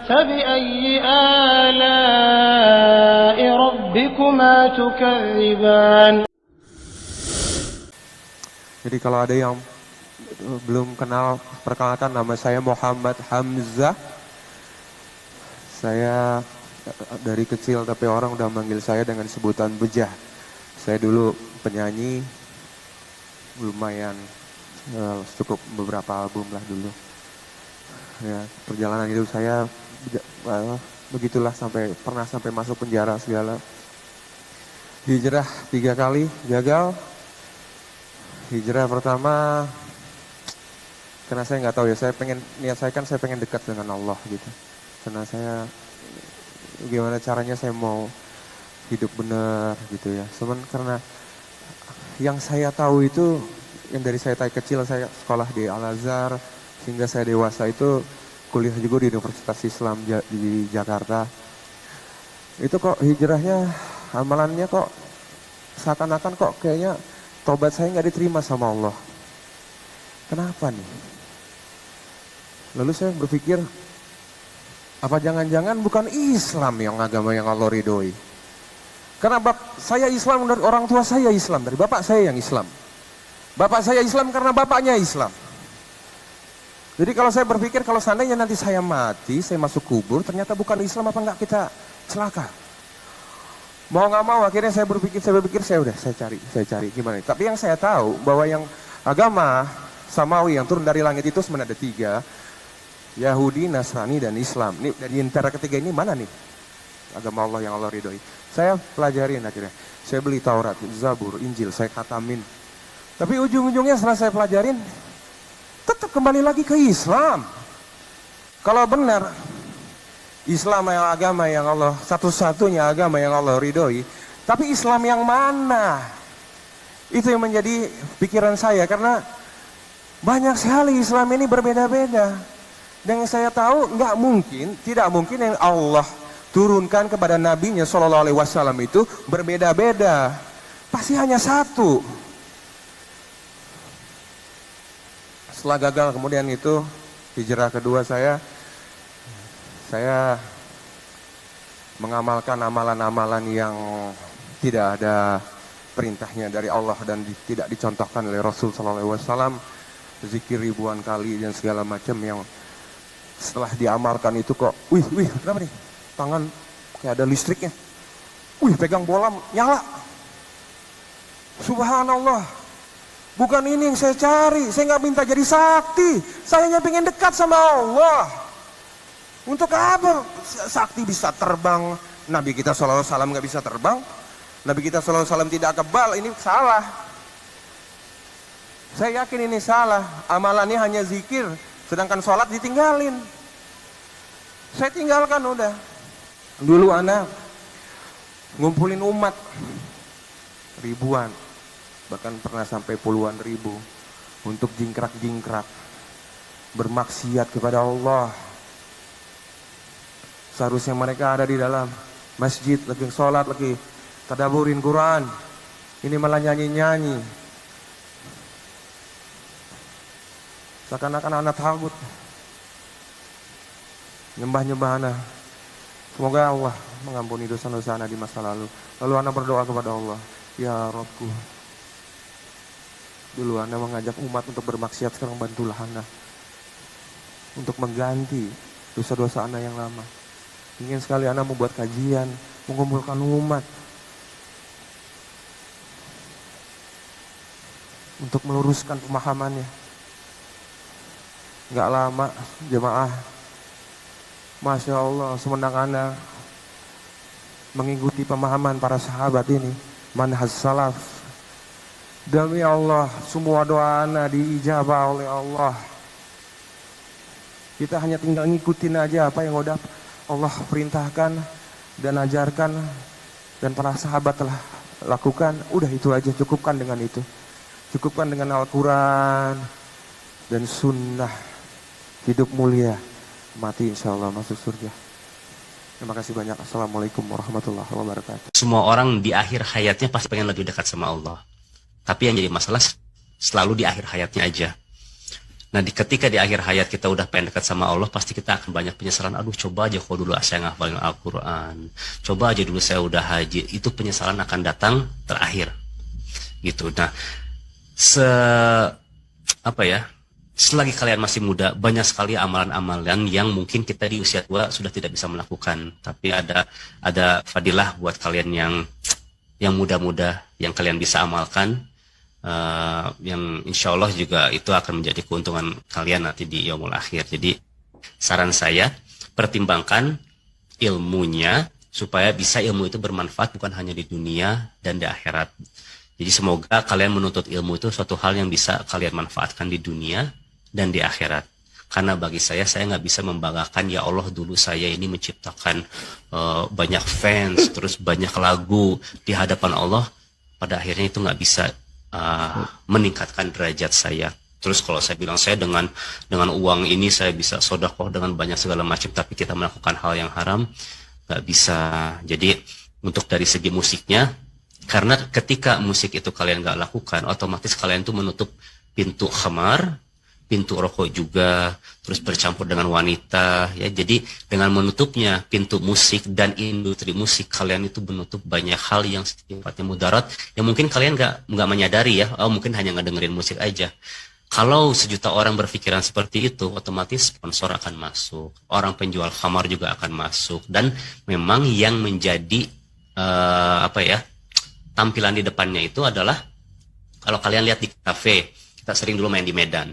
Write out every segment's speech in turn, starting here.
فبأي آلاء ربكما تكذبان. Jadi kalau ada yang belum kenal, perkenalkan, nama saya Muhammad Hamzah. Saya dari kecil tapi orang udah manggil saya dengan sebutan Bejah. Saya dulu penyanyi, lumayan cukup beberapa album lah dulu. Ya, perjalanan hidup saya begitulah, pernah sampai masuk penjara segala. Hijrah 3 kali gagal. Hijrah pertama karena saya nggak tahu ya, niat saya pengen dekat dengan Allah gitu. Karena saya gimana caranya saya mau hidup benar gitu ya. Cuman karena yang saya tahu itu, yang dari saya kecil saya sekolah di Al-Azhar sehingga saya dewasa itu kuliah juga di Universitas Islam di Jakarta. Itu kok hijrahnya, amalannya kok seakan-akan kok kayaknya tobat saya nggak diterima sama Allah. Kenapa nih? Lalu saya berpikir, apa jangan-jangan bukan Islam yang agama yang Allah ridhoi? Karena saya Islam dari orang tua saya Islam, dari bapak saya yang Islam. Bapak saya Islam karena bapaknya Islam. Jadi kalau saya berpikir, kalau seandainya nanti saya mati, saya masuk kubur, ternyata bukan Islam, apa enggak kita celaka? Mau nggak mau akhirnya saya berpikir saya cari gimana. Tapi yang saya tahu bahwa yang agama Samawi yang turun dari langit itu sebenarnya ada 3, Yahudi, Nasrani, dan Islam. Ini dari antara ketiga ini mana nih agama Allah yang Allah ridhoi? Saya pelajarin akhirnya. Saya beli Taurat, Zabur, Injil, saya khatamin. Tapi ujung-ujungnya setelah saya pelajarin, tetap kembali lagi ke Islam. Kalau benar Islam yang agama yang Allah, satu-satunya agama yang Allah ridhoi, tapi Islam yang mana? Itu yang menjadi pikiran saya, karena banyak sekali Islam ini berbeda-beda. Dan yang saya tahu tidak mungkin yang Allah turunkan kepada nabinya Shallallahu Alaihi Wasallam itu berbeda-beda. Pasti hanya satu. Setelah gagal kemudian itu hijrah kedua saya mengamalkan amalan-amalan yang tidak ada perintahnya dari Allah dan tidak dicontohkan oleh Rasul Sallallahu Alaihi Wasallam. Zikir ribuan kali dan segala macam yang setelah diamalkan itu kok, kenapa nih? Tangan kayak ada listriknya. Pegang bola nyala. Subhanallah. Bukan ini yang saya cari. Saya nggak minta jadi sakti. Saya hanya pengen dekat sama Allah. Untuk apa sakti bisa terbang? Nabi kita SAW nggak bisa terbang. Nabi kita SAW tidak kebal. Ini salah. Saya yakin ini salah. Amalannya hanya zikir. Sedangkan sholat ditinggalin. Saya tinggalkan udah. Dulu anak ngumpulin umat. Ribuan. Bahkan pernah sampai puluhan ribu untuk jingkrak-jingkrak bermaksiat kepada Allah. Seharusnya mereka ada di dalam masjid lagi sholat, lagi tadaburin Quran, ini malah nyanyi-nyanyi seakan-akan anak takut nyembah-nyembah anak. Semoga Allah mengampuni dosa-dosa anak di masa lalu. Lalu anak berdoa kepada Allah, ya Rabbku, dulu Anda mengajak umat untuk bermaksiat, sekarang bantulah Anda untuk mengganti dosa-dosa Anda yang lama. Ingin sekali Anda membuat kajian, mengumpulkan umat untuk meluruskan pemahamannya. Gak lama jemaah, Masya Allah, semenang Anda mengikuti pemahaman para sahabat ini, manhaj salaf, demi Allah, semua doa ana diijabah oleh Allah. Kita hanya tinggal ngikutin aja apa yang udah Allah perintahkan dan ajarkan dan para sahabat telah lakukan. Udah itu aja, cukupkan dengan itu. Cukupkan dengan Al-Quran dan sunnah. Hidup mulia, mati insya Allah masuk surga. Terima kasih banyak. Assalamualaikum warahmatullahi wabarakatuh. Semua orang di akhir hayatnya pasti pengen lebih dekat sama Allah. Tapi yang jadi masalah selalu di akhir hayatnya aja. Nah, ketika di akhir hayat kita udah pengen dekat sama Allah, pasti kita akan banyak penyesalan. Aduh, coba aja kalau dulu saya ngafalin Al-Quran. Coba aja dulu saya udah haji. Itu penyesalan akan datang terakhir. Gitu. Nah, apa ya? Selagi kalian masih muda, banyak sekali amalan-amalan yang mungkin kita di usia tua sudah tidak bisa melakukan. Tapi ada fadilah buat kalian yang muda-muda yang kalian bisa amalkan. Yang insya Allah juga itu akan menjadi keuntungan kalian nanti di yaumul akhir. Jadi saran saya, pertimbangkan ilmunya supaya bisa ilmu itu bermanfaat bukan hanya di dunia dan di akhirat. Jadi semoga kalian menuntut ilmu itu suatu hal yang bisa kalian manfaatkan di dunia dan di akhirat. Karena bagi saya nggak bisa membanggakan, ya Allah dulu saya ini menciptakan banyak fans, terus banyak lagu di hadapan Allah. Pada akhirnya itu nggak bisa meningkatkan derajat saya. Terus kalau saya bilang saya dengan uang ini saya bisa sedekah dengan banyak segala macam, tapi kita melakukan hal yang haram, nggak bisa. Jadi untuk dari segi musiknya, karena ketika musik itu kalian nggak lakukan, otomatis kalian tuh menutup pintu khamar, pintu rokok juga, terus bercampur dengan wanita, ya. Jadi dengan menutupnya pintu musik dan industri musik, kalian itu menutup banyak hal yang sifatnya mudarat, yang mungkin kalian nggak menyadari ya. Oh, mungkin hanya ngedengerin musik aja. Kalau 1 juta orang berpikiran seperti itu, otomatis sponsor akan masuk, orang penjual khamar juga akan masuk, dan memang yang menjadi tampilan di depannya itu adalah, kalau kalian lihat di kafe, kita sering dulu main di Medan.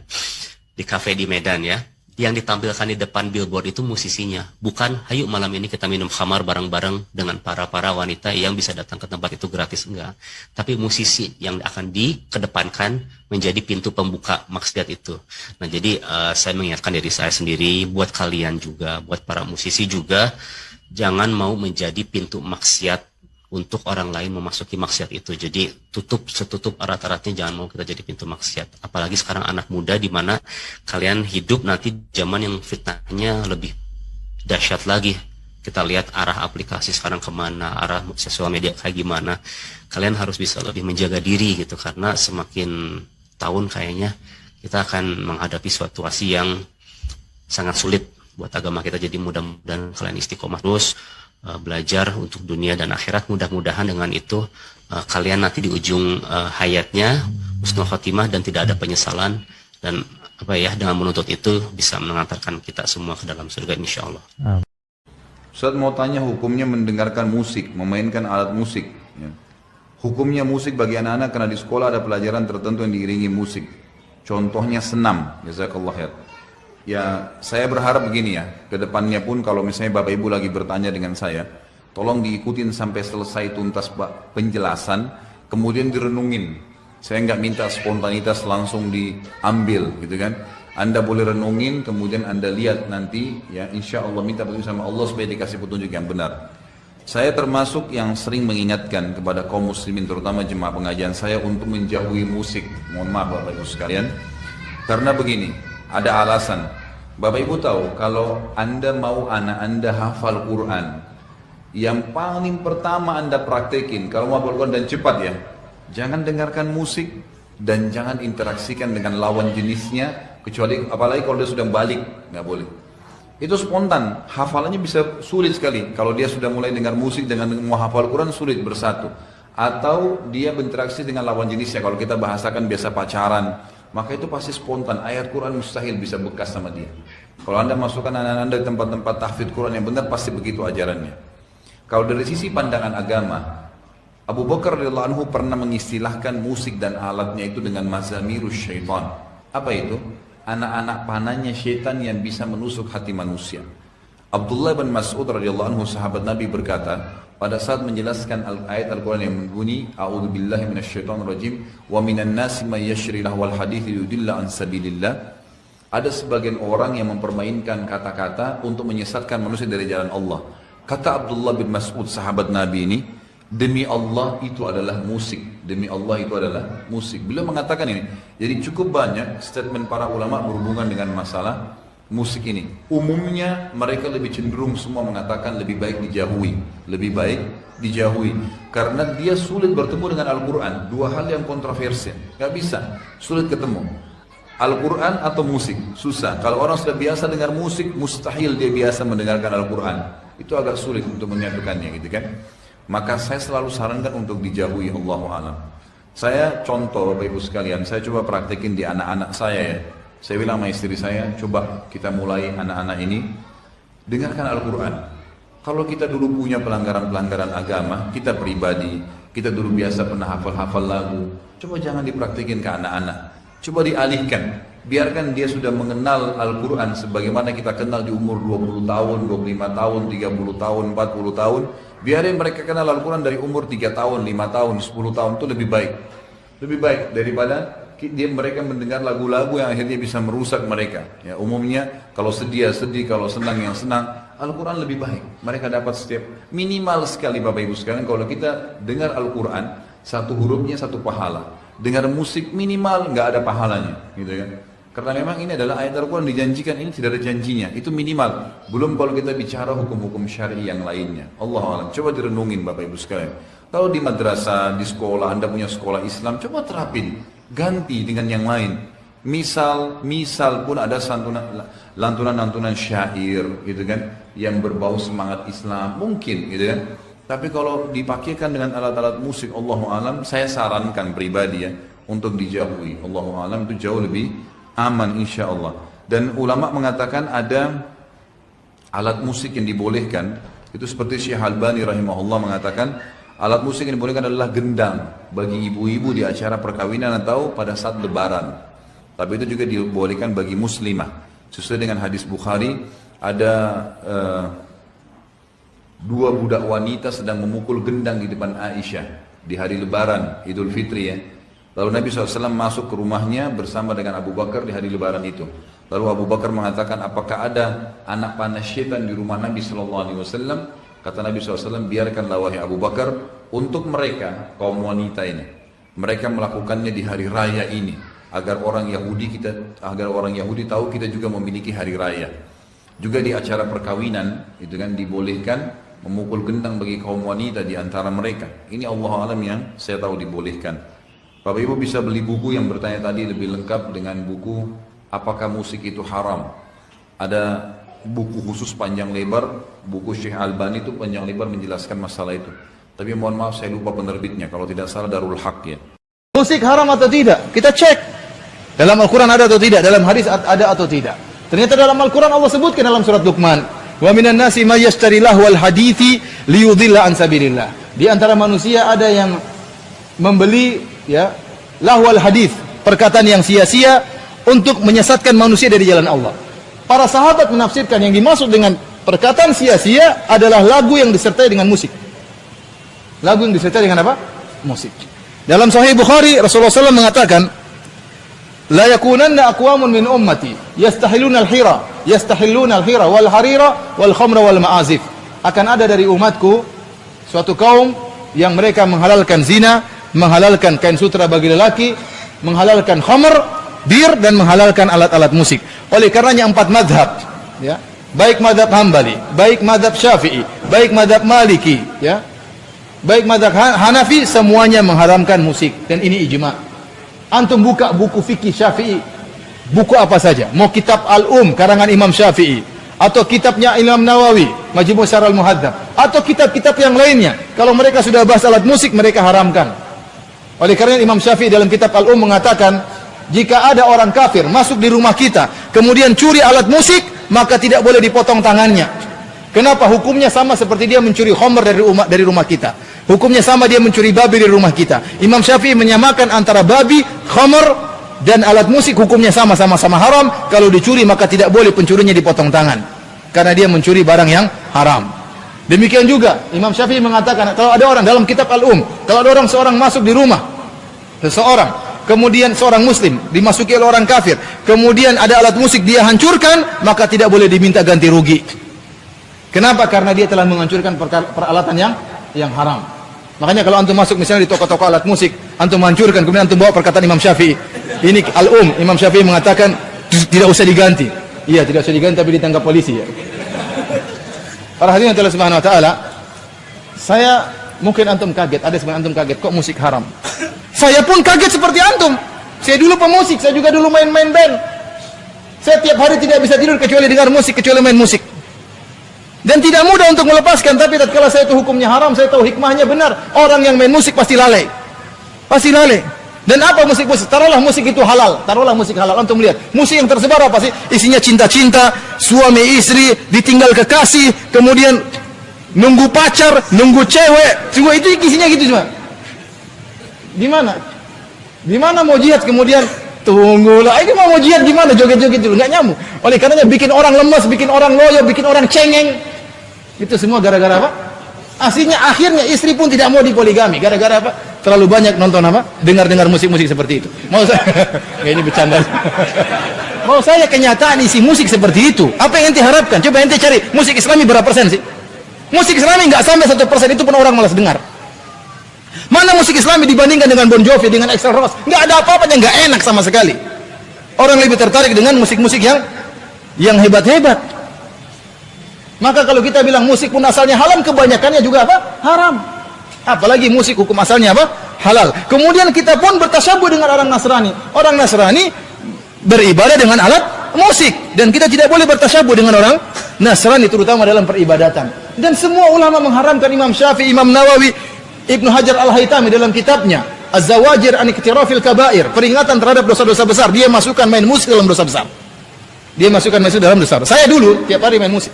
Di kafe di Medan ya, yang ditampilkan di depan billboard itu musisinya. Bukan, hayu malam ini kita minum khamar bareng-bareng dengan para wanita yang bisa datang ke tempat itu gratis, enggak. Tapi musisi yang akan dikedepankan menjadi pintu pembuka maksiat itu. Nah, jadi saya mengingatkan diri saya sendiri, buat kalian juga, buat para musisi juga, jangan mau menjadi pintu maksiat untuk orang lain memasuki maksiat itu. Jadi setutup erat-eratnya, jangan mau kita jadi pintu maksiat. Apalagi sekarang anak muda, di mana kalian hidup nanti zaman yang fitnahnya lebih dahsyat lagi. Kita lihat arah aplikasi sekarang kemana, arah sosial media kayak gimana. Kalian harus bisa lebih menjaga diri gitu, karena semakin tahun kayaknya kita akan menghadapi situasi yang sangat sulit buat agama kita. Jadi mudah-mudahan kalian istiqomah terus belajar untuk dunia dan akhirat. Mudah-mudahan dengan itu kalian nanti di ujung hayatnya husnul khotimah dan tidak ada penyesalan, dan dengan menuntut itu bisa mengantarkan kita semua ke dalam surga insyaallah. Ustaz mau tanya hukumnya mendengarkan musik, memainkan alat musik ya. Hukumnya musik bagi anak-anak, karena di sekolah ada pelajaran tertentu yang diiringi musik, contohnya senam. Jazakallah khair. Ya, saya berharap begini ya, ke depannya pun kalau misalnya Bapak Ibu lagi bertanya dengan saya, tolong diikutin sampai selesai tuntas penjelasan, kemudian direnungin. Saya nggak minta spontanitas langsung diambil gitu kan. Anda boleh renungin, kemudian Anda lihat nanti ya, insya Allah minta petunjuk sama Allah supaya dikasih petunjuk yang benar. Saya termasuk yang sering mengingatkan kepada kaum muslimin, terutama jemaah pengajian saya, untuk menjauhi musik. Mohon maaf Bapak Ibu sekalian, karena begini, ada alasan. Bapak Ibu tahu, kalau Anda mau anak Anda hafal Quran, yang paling pertama Anda praktekin, kalau mau hafal Quran dan cepat ya, jangan dengarkan musik dan jangan interaksikan dengan lawan jenisnya, kecuali apalagi kalau dia sudah balik, nggak boleh. Itu spontan, hafalannya bisa sulit sekali. Kalau dia sudah mulai dengar musik dengan mau hafal Quran, sulit bersatu. Atau dia berinteraksi dengan lawan jenisnya, kalau kita bahasakan biasa pacaran, maka itu pasti spontan. Ayat Quran mustahil bisa bekas sama dia. Kalau Anda masukkan anak-anak Anda di tempat-tempat tahfidz Quran yang benar, pasti begitu ajarannya. Kalau dari sisi pandangan agama, Abu Bakar radhiyallahu anhu pernah mengistilahkan musik dan alatnya itu dengan mazamirus syaitan. Apa itu? Anak-anak panahnya syaitan yang bisa menusuk hati manusia. Abdullah bin Mas'ud radhiyallahu anhu, sahabat Nabi, berkata, pada saat menjelaskan ayat Al-Quran yang berbunyi a'udzubillahi minasyaitonirrajim wa minan nasi may yashri lahwal hadits yudilla an sabilillah, ada sebagian orang yang mempermainkan kata-kata untuk menyesatkan manusia dari jalan Allah. Kata Abdullah bin Mas'ud, sahabat Nabi ini, demi Allah itu adalah musik, demi Allah itu adalah musik. Beliau mengatakan ini. Jadi cukup banyak statement para ulama berhubungan dengan masalah musik ini. Umumnya mereka lebih cenderung semua mengatakan lebih baik dijauhi, lebih baik dijauhi, karena dia sulit bertemu dengan Al-Quran. Dua hal yang kontroversial, nggak bisa, sulit ketemu. Al-Quran atau musik? Susah. Kalau orang sudah biasa dengar musik, mustahil dia biasa mendengarkan Al-Quran. Itu agak sulit untuk menyatukannya gitu kan. Maka saya selalu sarankan untuk dijauhi, Allahu a'lam. Saya contoh Bapak Ibu sekalian, saya coba praktekin di anak-anak saya ya. Saya bilang sama istri saya, coba kita mulai anak-anak ini dengarkan Al-Quran. Kalau kita dulu punya pelanggaran-pelanggaran agama, kita pribadi, kita dulu biasa pernah hafal-hafal lagu, coba jangan dipraktekin ke anak-anak. Coba dialihkan, biarkan dia sudah mengenal Al-Quran sebagaimana kita kenal di umur 20 tahun, 25 tahun, 30 tahun, 40 tahun. Biarin mereka kenal Al-Quran dari umur 3 tahun, 5 tahun, 10 tahun, itu lebih baik. Lebih baik daripada mereka mendengar lagu-lagu yang akhirnya bisa merusak mereka. Ya, umumnya kalau sedih kalau senang yang senang. Al-Quran lebih baik. Mereka dapat setiap minimal sekali Bapak Ibu sekalian, kalau kita dengar Al-Quran, satu hurufnya satu pahala. Dengar musik minimal nggak ada pahalanya, gitu kan? Karena memang ini adalah ayat Al-Quran dijanjikan, ini tidak ada janjinya, itu minimal. Belum kalau kita bicara hukum-hukum syar'i yang lainnya. Allahu a'lam. Coba direnungin Bapak Ibu sekalian. Kalau di madrasah, di sekolah, Anda punya sekolah Islam, coba terapin, ganti dengan yang lain. Misal pun ada lantunan-lantunan syair, gitu kan, yang berbau semangat Islam, mungkin, gitu kan. Tapi kalau dipakaikan dengan alat-alat musik, Allahu a'lam, saya sarankan pribadi ya, untuk dijauhi. Allahu a'lam, itu jauh lebih aman insya Allah. Dan ulama mengatakan ada alat musik yang dibolehkan, itu seperti Syekh Albani rahimahullah mengatakan, alat musik yang dibolehkan adalah gendang bagi ibu-ibu di acara perkawinan atau pada saat lebaran. Tapi itu juga dibolehkan bagi muslimah. Sesuai dengan hadis Bukhari, ada dua budak wanita sedang memukul gendang di depan Aisyah di hari lebaran Idul Fitri ya. Lalu Nabi SAW masuk ke rumahnya bersama dengan Abu Bakar di hari lebaran itu. Lalu Abu Bakar mengatakan, apakah ada anak panah syaitan di rumah Nabi SAW? Kata Nabi SAW, biarkanlah wahai Abu Bakar, untuk mereka, kaum wanita ini, mereka melakukannya di hari raya ini, agar orang Yahudi tahu kita juga memiliki hari raya. Juga di acara perkawinan, itu kan dibolehkan memukul gendang bagi kaum wanita di antara mereka. Ini Allah alam yang saya tahu dibolehkan. Bapak Ibu bisa beli buku yang bertanya tadi lebih lengkap dengan buku apakah musik itu haram. Ada buku khusus panjang lebar, buku Syekh Albani itu panjang lebar menjelaskan masalah itu. Tapi mohon maaf saya lupa penerbitnya, kalau tidak salah Darul Haq ya. Musik haram atau tidak? Kita cek. Dalam Al-Quran ada atau tidak? Dalam hadis ada atau tidak? Ternyata dalam Al-Quran Allah sebutkan dalam surat Luqman, wa minan nasi may yashtari lahwal hadithi liyudilla an sabilillah. Di antara manusia ada yang membeli ya lahwal hadith, perkataan yang sia-sia untuk menyesatkan manusia dari jalan Allah. Para sahabat menafsirkan yang dimaksud dengan perkataan sia-sia adalah lagu yang disertai dengan musik. Lagu yang disertai dengan apa? Musik. Dalam Sahih Bukhari Rasulullah SAW mengatakan, la yakunanna aqwamun min ummati yastahilluna al-hira wal harira wal khamra wal ma'azif. Akan ada dari umatku suatu kaum yang mereka menghalalkan zina, menghalalkan kain sutra bagi lelaki, menghalalkan khamr, bir, dan menghalalkan alat-alat musik. Oleh karenanya 4 madhab ya, baik madhab Hambali, baik madhab Syafi'i, baik madhab Maliki ya, baik madhab Hanafi, semuanya mengharamkan musik. Dan ini ijma'. Antum buka buku fikih Syafi'i, buku apa saja, mau kitab Al-Um karangan Imam Syafi'i, atau kitabnya Imam Nawawi Majmu' Syarah Al-Muhadzab, atau kitab-kitab yang lainnya, kalau mereka sudah bahas alat musik mereka haramkan. Oleh karena Imam Syafi'i dalam kitab Al-Um mengatakan, jika ada orang kafir masuk di rumah kita kemudian curi alat musik, maka tidak boleh dipotong tangannya. Kenapa? Hukumnya sama seperti dia mencuri khamr dari rumah kita. Hukumnya sama dia mencuri babi dari rumah kita. Imam Syafi'i menyamakan antara babi, khamr, dan alat musik, hukumnya sama-sama haram. Kalau dicuri maka tidak boleh pencurinya dipotong tangan, karena dia mencuri barang yang haram. Demikian juga Imam Syafi'i mengatakan, kalau ada orang dalam kitab Al-Um, kalau ada seorang masuk di rumah seseorang, kemudian seorang muslim dimasuki oleh orang kafir, kemudian ada alat musik dia hancurkan, maka tidak boleh diminta ganti rugi. Kenapa? Karena dia telah menghancurkan peralatan yang haram. Makanya kalau antum masuk misalnya di toko-toko alat musik, antum hancurkan, kemudian antum bawa perkataan Imam Syafi'i, ini Al-Um, Imam Syafi'i mengatakan tidak usah diganti. Iya, tidak usah diganti, tapi ditangkap polisi ya. Para hadirin Allah Subhanahu wa taala, saya mungkin antum kaget, ada sebagian antum kaget kok musik haram. Saya pun kaget seperti antum. Saya dulu pemusik, saya juga dulu main-main band. Saya tiap hari tidak bisa tidur kecuali dengar musik, kecuali main musik. Dan tidak mudah untuk melepaskan, tapi tatkala saya tahu hukumnya haram, saya tahu hikmahnya benar. Orang yang main musik pasti lalai. Pasti lalai. Dan apa musik-musik? Taruhlah musik itu halal. Taruhlah musik halal. Antum lihat, musik yang tersebar apa sih? Isinya cinta-cinta, suami istri, ditinggal kekasih, kemudian nunggu pacar, nunggu cewek. Semua itu isinya gitu cuma. Di mana? Di mana mau jihad kemudian tunggulah, ini mau jihad gimana joget-joget dulu, nggak nyambung. Oleh karenanya bikin orang lemas, bikin orang loyo, bikin orang cengeng. Itu semua gara-gara apa? Aslinya akhirnya istri pun tidak mau dipoligami. Gara-gara apa? Terlalu banyak nonton apa? Dengar-dengar musik-musik seperti itu. Mau saya ya ini bercanda. Mau saya kenyataan isi musik seperti itu. Apa yang ente harapkan? Coba ente cari musik Islami berapa persen sih? Musik Islami nggak sampai 1%, itu pun orang malas dengar. Mana musik Islami dibandingkan dengan Bon Jovi, dengan Axl Rose? Nggak ada apa-apanya, nggak enak sama sekali. Orang lebih tertarik dengan musik-musik yang hebat-hebat. Maka kalau kita bilang musik pun asalnya halal, kebanyakannya juga apa? Haram. Apalagi musik hukum asalnya apa? Halal. Kemudian kita pun bertasyabuh dengan orang Nasrani. Orang Nasrani beribadah dengan alat musik, dan kita tidak boleh bertasyabuh dengan orang Nasrani, terutama dalam peribadatan. Dan semua ulama mengharamkan. Imam Syafi'i, Imam Nawawi, Ibnu Hajar Al-Haytami dalam kitabnya Az-Zawajir an Iktirafil Kabair, peringatan terhadap dosa-dosa besar, dia masukkan main musik dalam dosa besar. Dia masukkan musik dalam dosa besar. Saya dulu tiap hari main musik.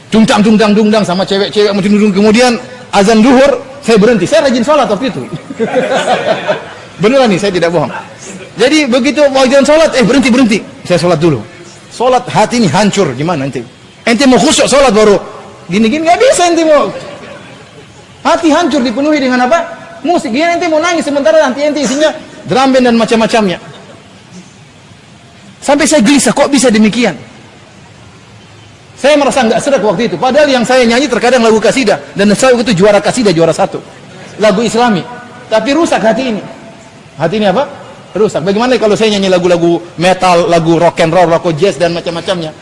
Dungdang sama cewek-cewek menudung, kemudian azan duhur saya berhenti. Saya rajin sholat waktu itu. Beneran nih, saya tidak bohong. Jadi begitu mau azan sholat, berhenti. Saya sholat dulu. Sholat hati ini hancur, gimana ente? Ente mau khusyuk sholat baru gini-gini, nggak bisa ente mau. Hati hancur dipenuhi dengan apa? Musik. Gini ente mau nangis, sementara nanti ente isinya drum band dan macam-macamnya. Sampai saya gelisah, kok bisa demikian? Saya merasa nggak sedap waktu itu. Padahal yang saya nyanyi terkadang lagu kasidah, dan saya waktu itu juara kasidah, juara 1. Lagu Islami. Tapi rusak hati ini. Hati ini apa? Rusak. Bagaimana kalau saya nyanyi lagu-lagu metal, lagu rock and roll, rock jazz dan macam-macamnya?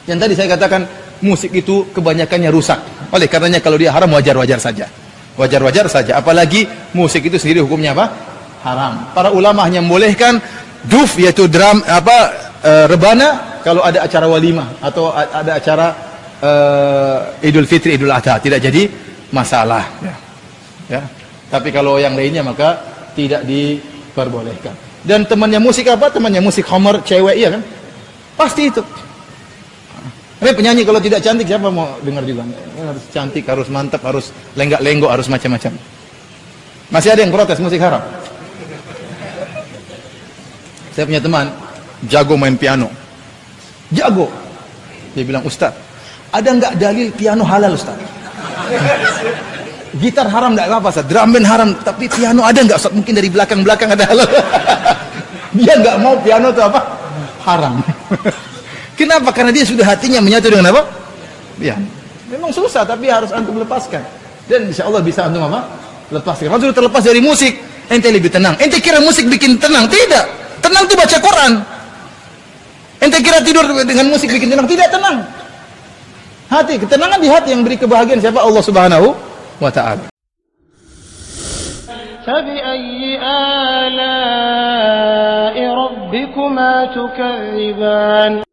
Yang tadi saya katakan musik itu kebanyakannya rusak. Oleh karenanya kalau dia haram, wajar-wajar saja. Wajar-wajar saja. Apalagi musik itu sendiri hukumnya apa? Haram. Para ulama hanya membolehkan duf, yaitu drum rebana, kalau ada acara walimah atau ada acara Idul Fitri, Idul Adha, tidak jadi masalah. Ya. Tapi kalau yang lainnya maka tidak diperbolehkan. Dan temannya musik apa? Temannya musik homer, cewek, iya kan? Pasti itu. Ini penyanyi kalau tidak cantik siapa mau dengar juga? Harus cantik, harus mantap, harus lenggak-lenggok, harus macam-macam. Masih ada yang protes musik haram. Saya punya teman jago main piano. Jago. Dia bilang, Ustaz, ada nggak dalil piano halal, Ustaz? Gitar haram nggak apa-apa, Ustaz. Drum band haram, tapi piano ada nggak, Ustaz? Mungkin dari belakang-belakang ada halal. Dia nggak mau piano itu apa? Haram. Kenapa? Karena dia sudah hatinya menyatu dengan apa? Ya. Memang susah, tapi harus antum lepaskan. Dan insya Allah bisa antum apa? Lepaskan. Kalau sudah terlepas dari musik, ente lebih tenang. Ente kira musik bikin tenang? Tidak. Tenang itu baca Quran. Ente kira tidur dengan musik bikin tenang? Tidak tenang. Hati, ketenangan di hati yang beri kebahagiaan siapa? Allah Subhanahu wa ta'ala. فبأي آلاء ربكما تكذبان